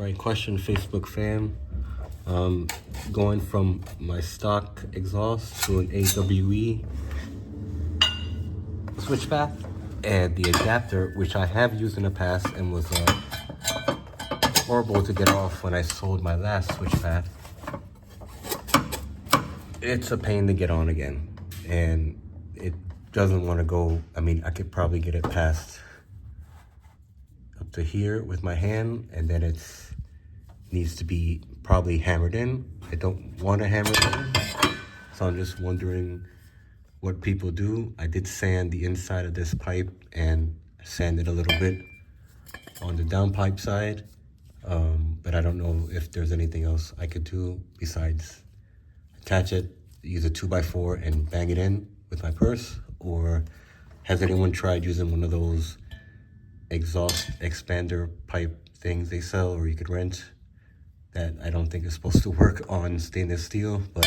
Right, question Facebook fam. Going from my stock exhaust to an AWE SwitchPath, and the adapter, which I have used in the past and was horrible to get off when I sold my last SwitchPath. It's a pain to get on again, and it doesn't want to go. I mean, I could probably get it past up to here with my hand, and then it needs to be probably hammered in. I don't want to hammer it in, so I'm just wondering what people do. I did sand the inside of this pipe and sand it a little bit on the downpipe side, but I don't know if there's anything else I could do besides attach it, use a 2x4 and bang it in with my purse. Or has anyone tried using one of those exhaust expander pipe things they sell or you could rent? That I don't think is supposed to work on stainless steel, but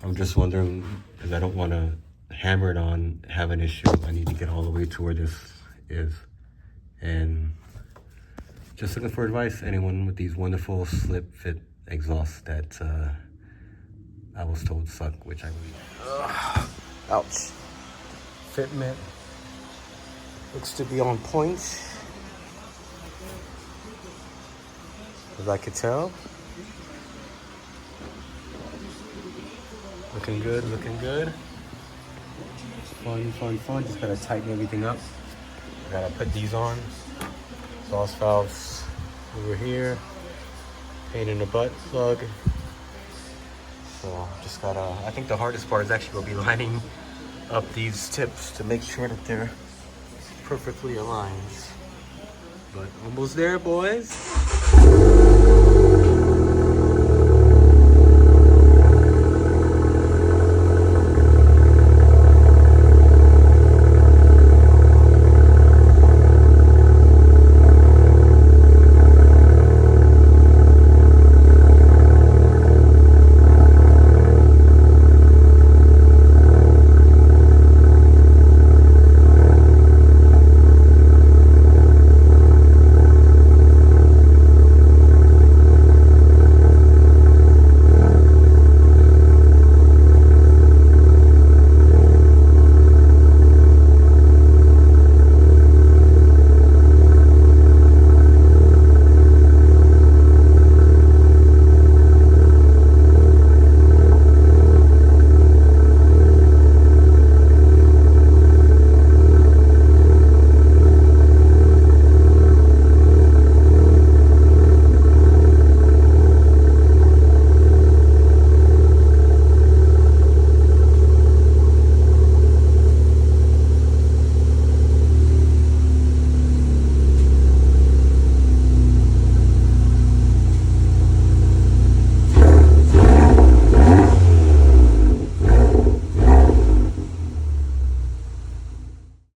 I'm just wondering, because I don't want to hammer it on, have an issue. I need to get all the way to where this is. And just looking for advice, anyone with these wonderful slip fit exhausts that I was told suck, which I believe. Ouch. Fitment looks to be on point, as I could tell. Looking good, looking good. Fun, fun, fun. Just gotta tighten everything up. Gotta put these on. Exhaust valves over here. Pain in the butt plug. So just gotta, I think the hardest part is actually gonna be lining up these tips to make sure that they're perfectly aligned. But almost there, boys.